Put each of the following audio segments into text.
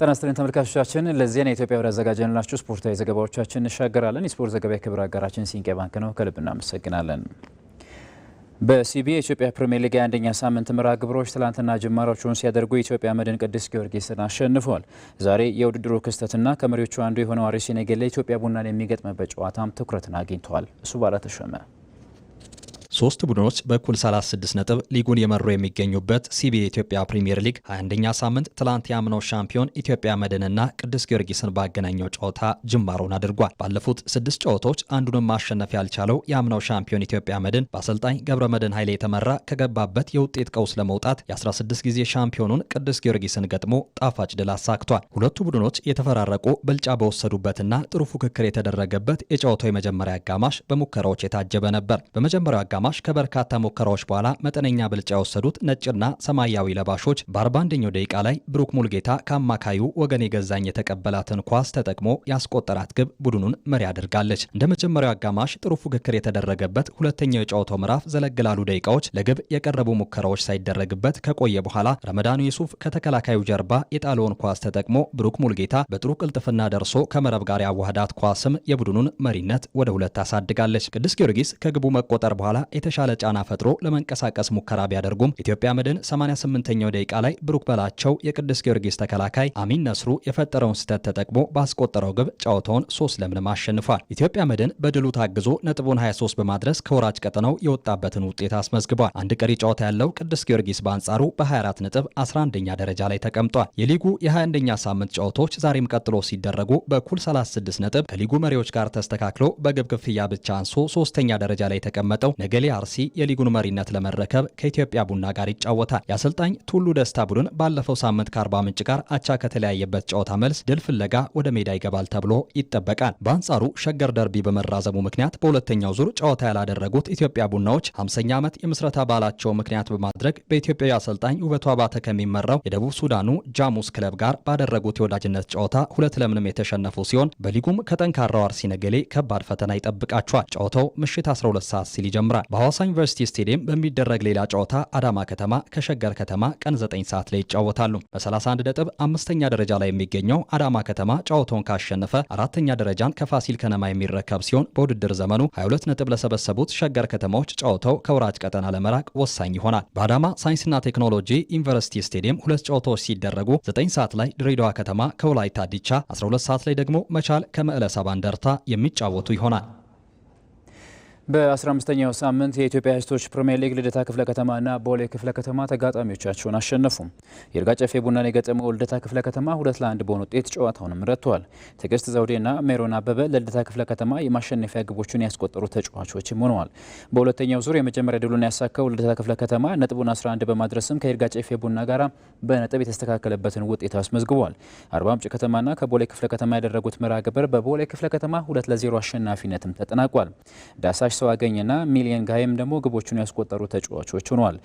ጤና ይስጥልን ተመልካቾቻችን፣ ለዚህ የኢትዮጵያ ወደ አዘጋጀንላችሁ ስፖርታዊ ዘገባዎቻችን እንሻገራለን። የስፖርት ዘገባ የክብር አጋራችን ሲንቄ ባንክ ነው። ከልብ እናመሰግናለን። በሲቢኤ የኢትዮጵያ ፕሪሚየር ሊግ የአንደኛ ሳምንት መርሃ ግብሮች ትላንትና ጅማሮቹን ሲያደርጉ የኢትዮጵያ መድን ቅዱስ ጊዮርጊስን አሸንፏል። ዛሬ የውድድሩ ክስተትና ከመሪዎቹ አንዱ የሆነው አርሲ ነገሌ ኢትዮጵያ ቡናን የሚገጥምበት ጨዋታም ትኩረትን አግኝቷል። እሱ ባላ ተሾመ ሶስት ቡድኖች በኩል 36 ነጥብ ሊጉን የመሩ የሚገኙበት ሲቢኤ የኢትዮጵያ ፕሪሚየር ሊግ 21ኛ ሳምንት ትላንት ያምናው ሻምፒዮን ኢትዮጵያ መድንና ቅዱስ ጊዮርጊስን ባገናኘው ጨዋታ ጅማሮን አድርጓል። ባለፉት 6 ጨዋታዎች አንዱንም ማሸነፍ ያልቻለው ያምናው ሻምፒዮን ኢትዮጵያ መድን በአሰልጣኝ ገብረ መድን ኃይሌ የተመራ ከገባበት የውጤት ቀውስ ለመውጣት የ16 ጊዜ ሻምፒዮኑን ቅዱስ ጊዮርጊስን ገጥሞ ጣፋጭ ድል አሳክቷል። ሁለቱ ቡድኖች የተፈራረቁ ብልጫ በወሰዱበትና ጥሩ ፉክክር የተደረገበት የጨዋታው የመጀመሪያ አጋማሽ በሙከራዎች የታጀበ ነበር። በመጀመሪያው አጋማሽ ከበርካታ ሙከራዎች በኋላ መጠነኛ ብልጫ የወሰዱት ነጭና ሰማያዊ ለባሾች በ41ኛው ደቂቃ ላይ ብሩክ ሙልጌታ ከአማካዩ ወገን የገዛኝ የተቀበላትን ኳስ ተጠቅሞ ያስቆጠራት ግብ ቡድኑን መሪ አድርጋለች። እንደ መጀመሪያው አጋማሽ ጥሩ ፉክክር የተደረገበት ሁለተኛው የጨዋታው ምዕራፍ ዘለግ ላሉ ደቂቃዎች ለግብ የቀረቡ ሙከራዎች ሳይደረግበት ከቆየ በኋላ ረመዳኑ ዩሱፍ ከተከላካዩ ጀርባ የጣለውን ኳስ ተጠቅሞ ብሩክ ሙልጌታ በጥሩ ቅልጥፍና ደርሶ ከመረብ ጋር ያዋህዳት ኳስም የቡድኑን መሪነት ወደ 2 አሳድጋለች። ቅዱስ ጊዮርጊስ ከግቡ መቆጠር በኋላ የተሻለ ጫና ፈጥሮ ለመንቀሳቀስ ሙከራ ቢያደርጉም ኢትዮጵያ መድን 88ኛው ደቂቃ ላይ ብሩክ በላቸው የቅዱስ ጊዮርጊስ ተከላካይ አሚን ነስሩ የፈጠረውን ስህተት ተጠቅሞ ባስቆጠረው ግብ ጨዋታውን 3-0 አሸንፏል። ኢትዮጵያ መድን በድሉ ታግዞ ነጥቡን 23 በማድረስ ከወራጅ ቀጠናው የወጣበትን ውጤት አስመዝግቧል። አንድ ቀሪ ጨዋታ ያለው ቅዱስ ጊዮርጊስ በአንጻሩ በ24 ነጥብ 11ኛ ደረጃ ላይ ተቀምጧል። የሊጉ የ21ኛ ሳምንት ጨዋታዎች ዛሬም ቀጥሎ ሲደረጉ በኩል 36 ነጥብ ከሊጉ መሪዎች ጋር ተስተካክሎ በግብ ክፍያ ብቻ አንሶ 3ኛ ደረጃ ላይ የተቀመጠው ነገሌ አርሲ የሊጉን መሪነት ለመረከብ ከኢትዮጵያ ቡና ጋር ይጫወታል። የአሰልጣኝ ቱሉ ደስታ ቡድን ባለፈው ሳምንት ከአርባ ምንጭ ጋር አቻ ከተለያየበት ጨዋታ መልስ ድል ፍለጋ ወደ ሜዳ ይገባል ተብሎ ይጠበቃል። በአንጻሩ ሸገር ደርቢ በመራዘሙ ምክንያት በሁለተኛው ዙር ጨዋታ ያላደረጉት ኢትዮጵያ ቡናዎች 50ኛ ዓመት የምስረታ በዓላቸው ምክንያት በማድረግ በኢትዮጵያዊ አሰልጣኝ ውበቱ አባተ ከሚመራው የደቡብ ሱዳኑ ጃሙስ ክለብ ጋር ባደረጉት የወዳጅነት ጨዋታ 2-0 የተሸነፉ ሲሆን በሊጉም ከጠንካራው አርሲ ነገሌ ከባድ ፈተና ይጠብቃቸዋል። ጨዋታው ምሽት 12 ሰዓት ሲል ይጀምራል። በሐዋሳ ዩኒቨርሲቲ ስቴዲየም በሚደረግ ሌላ ጨዋታ አዳማ ከተማ ከሸገር ከተማ ቀን 9 ሰዓት ላይ ይጫወታሉ። በ31 ነጥብ 5ኛ ደረጃ ላይ የሚገኘው አዳማ ከተማ ጨዋታውን ካሸነፈ 4ኛ ደረጃን ከፋሲል ከነማ የሚረከብ ሲሆን በውድድር ዘመኑ 22 ነጥብ ለሰበሰቡት ሸገር ከተማዎች ጨዋታው ከወራጅ ቀጠና ለመራቅ ወሳኝ ይሆናል። በአዳማ ሳይንስና ቴክኖሎጂ ዩኒቨርሲቲ ስቴዲየም 2 ጨዋታዎች ሲደረጉ 9 ሰዓት ላይ ድሬዳዋ ከተማ ከወላይታ ዲቻ፣ 12 ሰዓት ላይ ደግሞ መቻል ከመቀለ ሰባ እንደርታ የሚጫወቱ ይሆናል። በ15ኛው ሳምንት የኢትዮጵያ ሴቶች ፕሪሚየር ሊግ ልደታ ክፍለ ከተማና ቦሌ ክፍለ ከተማ ተጋጣሚዎቻቸውን አሸነፉ። ይርጋ ጨፌ ቡናን የገጠመው ልደታ ክፍለ ከተማ 2-1 በሆነ ውጤት ጨዋታውንም ረትቷል። ትዕግስት ዘውዴና ሜሮን አበበ ለልደታ ክፍለ ከተማ የማሸነፊያ ግቦችን ያስቆጠሩ ተጫዋቾችም ሆነዋል። በሁለተኛው ዙር የመጀመሪያ ድሉን ያሳካው ልደታ ክፍለ ከተማ ነጥቡን 11 በማድረስም ከይርጋ ጨፌ ቡና ጋር በነጥብ የተስተካከለበትን ውጤት አስመዝግቧል። አርባ ምንጭ ከተማና ከቦሌ ክፍለ ከተማ ያደረጉት መርሃ ግብር በቦሌ ክፍለ ከተማ 2-0 አሸናፊነትም ተጠናቋል። ዳሳሽ ሰው አገኘና ሚሊየን ጋይም ደግሞ ግቦቹን ያስቆጠሩ ተጫዋቾች ሆነዋል።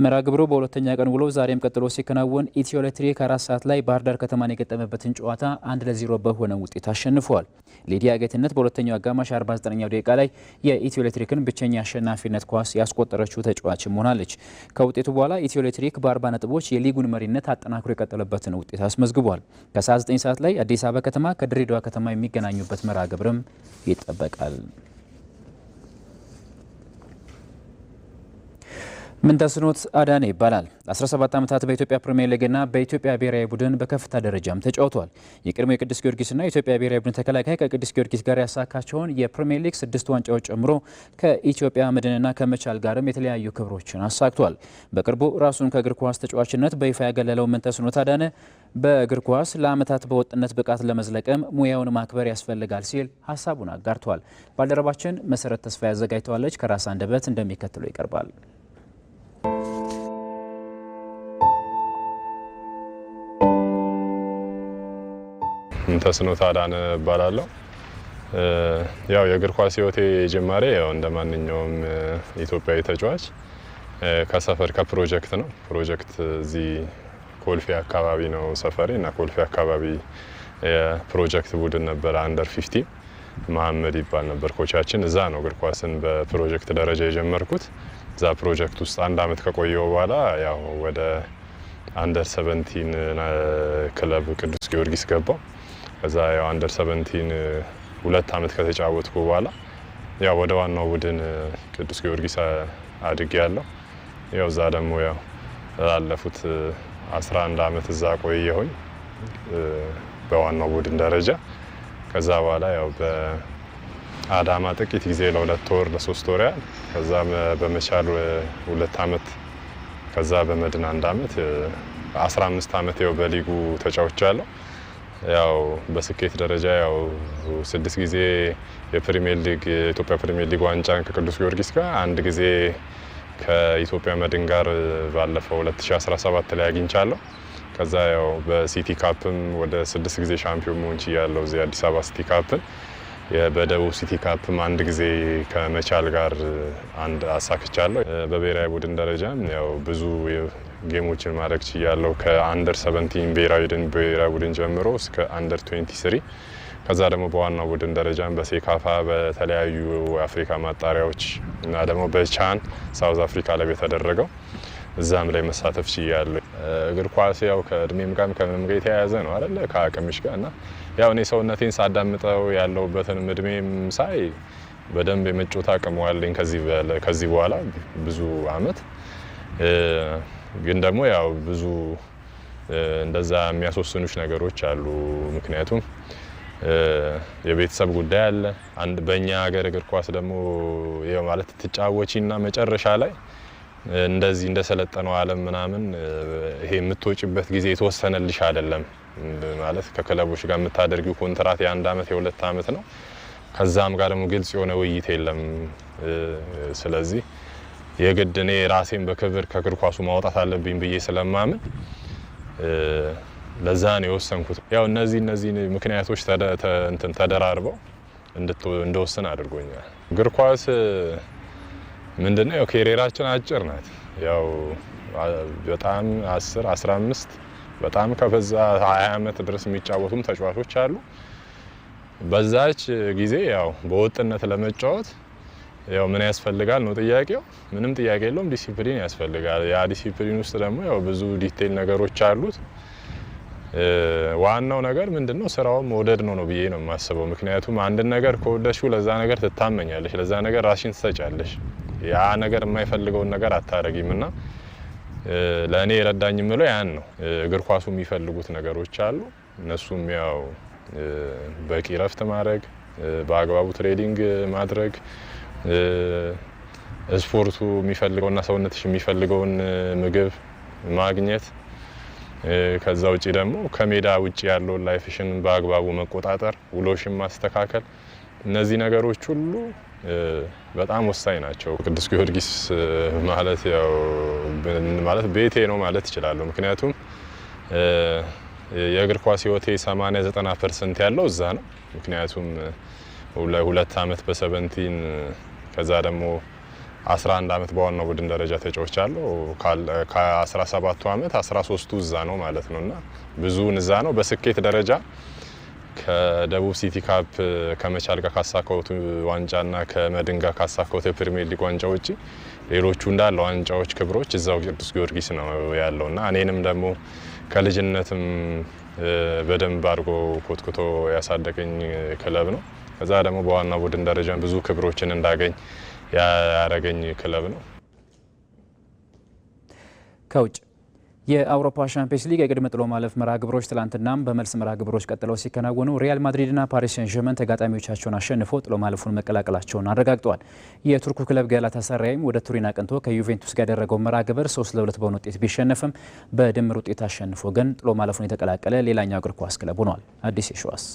መርሃ ግብሩ በሁለተኛ ቀን ውሎ ዛሬም ቀጥሎ ሲከናወን ኢትዮ ኤሌክትሪክ 4 ሰዓት ላይ ባህር ዳር ከተማን የገጠመበትን ጨዋታ 1-0 በሆነ ውጤት አሸንፏል። ሊዲያ ጌትነት በሁለተኛው አጋማሽ 49ኛው ደቂቃ ላይ የኢትዮ ኤሌክትሪክን ብቸኛ አሸናፊነት ኳስ ያስቆጠረችው ተጫዋችም ሆናለች። ከውጤቱ በኋላ ኢትዮ ኤሌክትሪክ በ40 ነጥቦች የሊጉን መሪነት አጠናክሮ የቀጠለበትን ውጤት አስመዝግቧል። ከሰዓት 9 ሰዓት ላይ አዲስ አበባ ከተማ ከድሬዳዋ ከተማ የሚገናኙበት መርሃ ግብርም ይጠበቃል። ምንተስኖት አዳነ ይባላል። 17 ዓመታት በኢትዮጵያ ፕሪሚየር ሊግና በኢትዮጵያ ብሔራዊ ቡድን በከፍታ ደረጃም ተጫውቷል። የቀድሞ የቅዱስ ጊዮርጊስና የኢትዮጵያ ብሔራዊ ቡድን ተከላካይ ከቅዱስ ጊዮርጊስ ጋር ያሳካቸውን የፕሪሚየር ሊግ 6 ዋንጫዎች ጨምሮ ከኢትዮጵያ መድንና ከመቻል ጋርም የተለያዩ ክብሮችን አሳክቷል። በቅርቡ ራሱን ከእግር ኳስ ተጫዋችነት በይፋ ያገለለው ምንተስኖት አዳነ በእግር ኳስ ለዓመታት በወጥነት ብቃት ለመዝለቅም ሙያውን ማክበር ያስፈልጋል ሲል ሀሳቡን አጋርቷል። ባልደረባችን መሰረት ተስፋ ያዘጋጅተዋለች። ከራስ አንደበት እንደሚከተለው ይቀርባል። ምንተስኖት አዳነ እባላለሁ። ያው የእግር ኳስ ህይወቴ ጅማሬ ያው እንደማንኛውም ኢትዮጵያዊ ተጫዋች ከሰፈር ከፕሮጀክት ነው። ፕሮጀክት እዚህ ኮልፌ አካባቢ ነው ሰፈሬ እና ኮልፌ አካባቢ የፕሮጀክት ቡድን ነበር። አንደር 50 መሐመድ ይባል ነበር ኮቻችን። እዛ ነው እግር ኳስን በፕሮጀክት ደረጃ የጀመርኩት። እዛ ፕሮጀክት ውስጥ 1 አመት ከቆየው በኋላ ያው ወደ አንደር 17 ክለብ ቅዱስ ጊዮርጊስ ገባው። ከዛ ያው አንደር 17 2 ዓመት ከተጫወትኩ በኋላ ያው ወደ ዋናው ቡድን ቅዱስ ጊዮርጊስ አድጌ ያለው ያው እዛ ደግሞ ያው ላለፉት 11 ዓመት እዛ ቆየሁኝ በዋናው ቡድን ደረጃ። ከዛ በኋላ ያው በአዳማ ጥቂት ጊዜ ለ2 ወር ለ3 ወር ያህል፣ ከዛ በመቻል 2 ዓመት፣ ከዛ በመድን 1 ዓመት 15 ዓመት ያው በሊጉ ተጫውቻለሁ። ያው በስኬት ደረጃ ያው 6 ጊዜ የፕሪሚየር ሊግ የኢትዮጵያ ፕሪሚየር ሊግ ዋንጫን ከቅዱስ ጊዮርጊስ ጋር፣ 1 ጊዜ ከኢትዮጵያ መድን ጋር ባለፈው 2017 ላይ አግኝቻለሁ። ከዛ ያው በሲቲ ካፕም ወደ 6 ጊዜ ሻምፒዮን መሆን ችያለሁ። እዚህ አዲስ አበባ ሲቲ ካፕን፣ በደቡብ ሲቲ ካፕም 1 ጊዜ ከመቻል ጋር አንድ አሳክቻለሁ። በብሔራዊ ቡድን ደረጃም ያው ብዙ ጌሞችን ማድረግ ችያለሁ። ከአንደር 17 ብሔራዊ ቡድን ጀምሮ እስከ አንደር 23፣ ከዛ ደግሞ በዋናው ቡድን ደረጃም በሴካፋ በተለያዩ የአፍሪካ ማጣሪያዎች እና ደግሞ በቻን ሳውዝ አፍሪካ ላይ የተደረገው እዛም ላይ መሳተፍ ችያለሁ። እግር ኳስ ያው ከእድሜም ጋር ከምንም ጋር የተያያዘ ነው አይደለ? ከአቅምሽ ጋር እና ያው እኔ ሰውነቴን ሳዳምጠው ያለሁበትን እድሜም ሳይ በደንብ የመጫወት አቅሙ አለኝ ከዚህ በኋላ ብዙ አመት። ግን ደግሞ ያው ብዙ እንደዛ የሚያስወስኑሽ ነገሮች አሉ። ምክንያቱም የቤተሰብ ጉዳይ አለ። በእኛ ሀገር እግር ኳስ ደግሞ ያው ማለት ትጫወቺና መጨረሻ ላይ እንደዚህ እንደሰለጠነው ዓለም ምናምን ይሄ የምትወጪበት ጊዜ የተወሰነልሽ አይደለም። ማለት ከክለቦች ጋር የምታደርጊው ኮንትራት የ1 ዓመት የ2 ዓመት ነው። ከዛም ጋር ደግሞ ግልጽ የሆነ ውይይት የለም። ስለዚህ የግድ እኔ ራሴን በክብር ከእግር ኳሱ ማውጣት አለብኝ ብዬ ስለማምን ለዛ ነው የወሰንኩት። ያው እነዚህ ምክንያቶች ተደራርበው እንደወሰን አድርጎኛል። እግር ኳስ ምንድነው ያው ኬሪራችን አጭር ናት። ያው በጣም 10 15 በጣም ከበዛ 20 ዓመት ድረስ የሚጫወቱም ተጫዋቾች አሉ። በዛች ጊዜ ያው በወጥነት ለመጫወት ያው ምን ያስፈልጋል ነው ጥያቄው። ምንም ጥያቄ የለውም፣ ዲሲፕሊን ያስፈልጋል። ያ ዲሲፕሊን ውስጥ ደግሞ ያው ብዙ ዲቴል ነገሮች አሉት። ዋናው ነገር ምንድነው ስራውን መውደድ ነው ብዬ ነው የማስበው። ምክንያቱም አንድ ነገር ከወደድሽው ለዛ ነገር ትታመኛለሽ፣ ለዛ ነገር ራስሽን ትሰጫለሽ። ያ ነገር የማይፈልገውን ነገር አታረጊም እና ለእኔ የረዳኝ የምለው ያን ነው። እግር ኳሱ የሚፈልጉት ነገሮች አሉ። እነሱም ያው በቂ ረፍት ማድረግ፣ በአግባቡ ትሬዲንግ ማድረግ፣ ስፖርቱ የሚፈልገውና ሰውነትሽ የሚፈልገውን ምግብ ማግኘት፣ ከዛ ውጪ ደግሞ ከሜዳ ውጪ ያለውን ላይፍሽን በአግባቡ መቆጣጠር፣ ውሎሽን ማስተካከል፣ እነዚህ ነገሮች ሁሉ በጣም ወሳኝ ናቸው። ቅዱስ ጊዮርጊስ ማለት ያው ማለት ቤቴ ነው ማለት እችላለሁ። ምክንያቱም የእግር ኳስ ህይወቴ 80-90% ያለው እዛ ነው። ምክንያቱም 2 ዓመት በ17 ከዛ ደግሞ 11 ዓመት በዋናው ቡድን ደረጃ ተጫውቻለሁ። ከ17ቱ ዓመት 13ቱ እዛ ነው ማለት ነውና ብዙውን እዛ ነው። በስኬት ደረጃ ከደቡብ ሲቲ ካፕ ከመቻል ጋር ካሳካሁት ዋንጫና ከመድን ጋር ካሳካሁት የፕሪሚየር ሊግ ዋንጫ ውጪ ሌሎቹ እንዳለ ዋንጫዎች፣ ክብሮች እዛው ቅዱስ ጊዮርጊስ ነው ያለውና እኔንም ደግሞ ከልጅነትም በደንብ አድርጎ ኮትኩቶ ያሳደገኝ ክለብ ነው። ከዛ ደግሞ በዋና ቡድን ደረጃ ብዙ ክብሮችን እንዳገኝ ያረገኝ ክለብ ነው። ከውጭ የአውሮፓ ሻምፒዮንስ ሊግ የቅድመ ጥሎ ማለፍ መርሃ ግብሮች ትላንትናም በመልስ መርሃ ግብሮች ቀጥለው ሲከናወኑ ሪያል ማድሪድና ፓሪስ ሴን ዠርመን ተጋጣሚዎቻቸውን አሸንፈው ጥሎ ማለፉን መቀላቀላቸውን አረጋግጠዋል። የቱርኩ ክለብ ጋላታሳራይም ወደ ቱሪን አቅንቶ ከዩቬንቱስ ጋር ያደረገው መርሃ ግብር 3-2 በሆነ ውጤት ቢሸነፍም በድምር ውጤት አሸንፎ ግን ጥሎ ማለፉን የተቀላቀለ ሌላኛው እግር ኳስ ክለብ ሆኗል። አዲስ የሸዋስ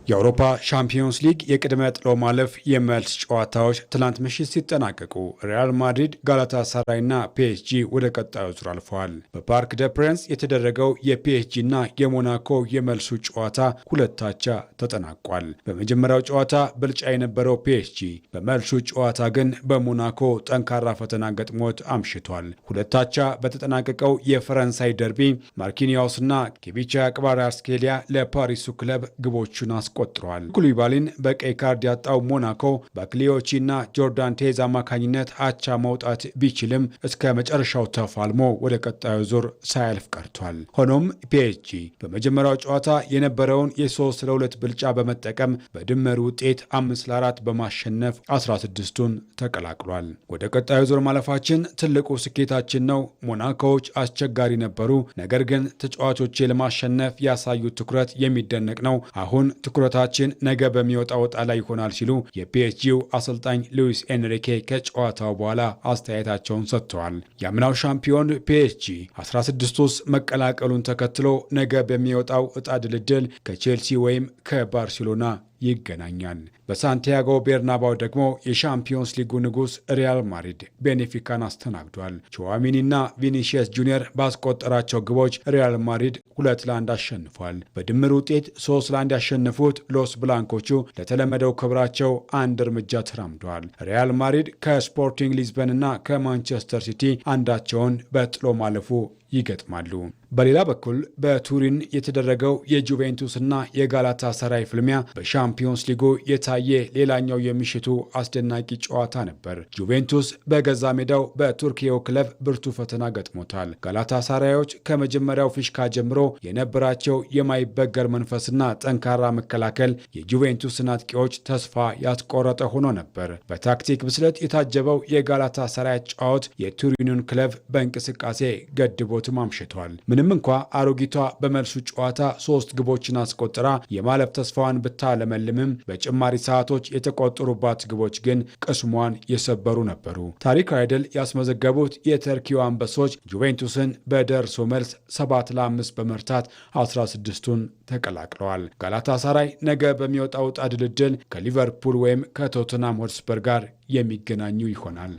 የአውሮፓ ሻምፒዮንስ ሊግ የቅድመ ጥሎ ማለፍ የመልስ ጨዋታዎች ትላንት ምሽት ሲጠናቀቁ ሪያል ማድሪድ፣ ጋላታሳራይና ፒኤስጂ ወደ ቀጣዩ ዙር አልፈዋል። በፓርክ ደ ፕሬንስ የተደረገው የፒኤስጂና የሞናኮ የመልሱ ጨዋታ 2-2 ተጠናቋል። በመጀመሪያው ጨዋታ ብልጫ የነበረው ፒኤስጂ በመልሱ ጨዋታ ግን በሞናኮ ጠንካራ ፈተና ገጥሞት አምሽቷል። 2-2 በተጠናቀቀው የፈረንሳይ ደርቢ ማርኪኒዮስና ኬቪቻ ክቫራትስኬሊያ ለፓሪሱ ክለብ ግቦቹን አስቆጥረዋል። ኩሊባሊን በቀይ ካርድ ያጣው ሞናኮ በክሊዮቺና ጆርዳን ቴዝ አማካኝነት አቻ መውጣት ቢችልም እስከ መጨረሻው ተፋልሞ ወደ ቀጣዩ ዙር ሳያልፍ ቀርቷል። ሆኖም ፒኤስጂ በመጀመሪያው ጨዋታ የነበረውን የ3-2 ብልጫ በመጠቀም በድምር ውጤት 5-4 በማሸነፍ 16ቱን ተቀላቅሏል። ወደ ቀጣዩ ዙር ማለፋችን ትልቁ ስኬታችን ነው። ሞናኮዎች አስቸጋሪ ነበሩ፣ ነገር ግን ተጫዋቾቼ ለማሸነፍ ያሳዩት ትኩረት የሚደነቅ ነው። አሁን ትኩረታችን ነገ በሚወጣው ዕጣ ላይ ይሆናል ሲሉ የፒኤስጂው አሰልጣኝ ሉዊስ ኤንሪኬ ከጨዋታው በኋላ አስተያየታቸውን ሰጥተዋል። የአምናው ሻምፒዮን ፒኤስጂ 16 ውስጥ መቀላቀሉን ተከትሎ ነገ በሚወጣው ዕጣ ድልድል ከቼልሲ ወይም ከባርሴሎና ይገናኛል። በሳንቲያጎ ቤርናባው ደግሞ የሻምፒዮንስ ሊጉ ንጉሥ ሪያል ማድሪድ ቤኔፊካን አስተናግዷል። ቹዋሚኒና ቪኒሺየስ ጁኒየር ባስቆጠራቸው ግቦች ሪያል ማድሪድ 2-1 አሸንፏል። በድምር ውጤት 3-1 ያሸነፉት ሎስ ብላንኮቹ ለተለመደው ክብራቸው አንድ እርምጃ ተራምደዋል። ሪያል ማድሪድ ከስፖርቲንግ ሊዝበንና ከማንቸስተር ሲቲ አንዳቸውን በጥሎ ማለፉ ይገጥማሉ። በሌላ በኩል በቱሪን የተደረገው የጁቬንቱስና የጋላታ ሰራይ ፍልሚያ በሻምፒዮንስ ሊጉ የታየ ሌላኛው የምሽቱ አስደናቂ ጨዋታ ነበር። ጁቬንቱስ በገዛ ሜዳው በቱርኪያው ክለብ ብርቱ ፈተና ገጥሞታል። ጋላታ ሳራዮች ከመጀመሪያው ፊሽካ ጀምሮ የነበራቸው የማይበገር መንፈስና ጠንካራ መከላከል የጁቬንቱስን አጥቂዎች ተስፋ ያስቆረጠ ሆኖ ነበር። በታክቲክ ብስለት የታጀበው የጋላታ ሳራይ ጨዋታ የቱሪኑን ክለብ በእንቅስቃሴ ገድቦትም አምሽቷል። ምንም እንኳ አሮጊቷ በመልሱ ጨዋታ 3 ግቦችን አስቆጥራ የማለፍ ተስፋዋን ብታለመልምም በጭማሪ ሰዓቶች የተቆጠሩባት ግቦች ግን ቅስሟን የሰበሩ ነበሩ። ታሪካዊ ድል ያስመዘገቡት የተርኪው አንበሶች ጁቬንቱስን በደርሶ መልስ 7-5 በመርታት 16ቱን ተቀላቅለዋል። ጋላታ ሳራይ ነገ በሚወጣው ዕጣ ድልድል ከሊቨርፑል ወይም ከቶተንሃም ሆትስፐር ጋር የሚገናኙ ይሆናል።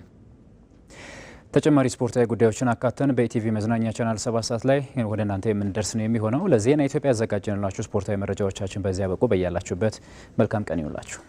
ተጨማሪ ስፖርታዊ ጉዳዮችን አካተን በኢቲቪ መዝናኛ ቻናል 7 ሰዓት ላይ ወደ እናንተ የምንደርስ ነው የሚሆነው። ለዜና ኢትዮጵያ ያዘጋጀንላችሁ ስፖርታዊ መረጃዎቻችን በዚያ በቁ። በያላችሁበት መልካም ቀን ይውላችሁ።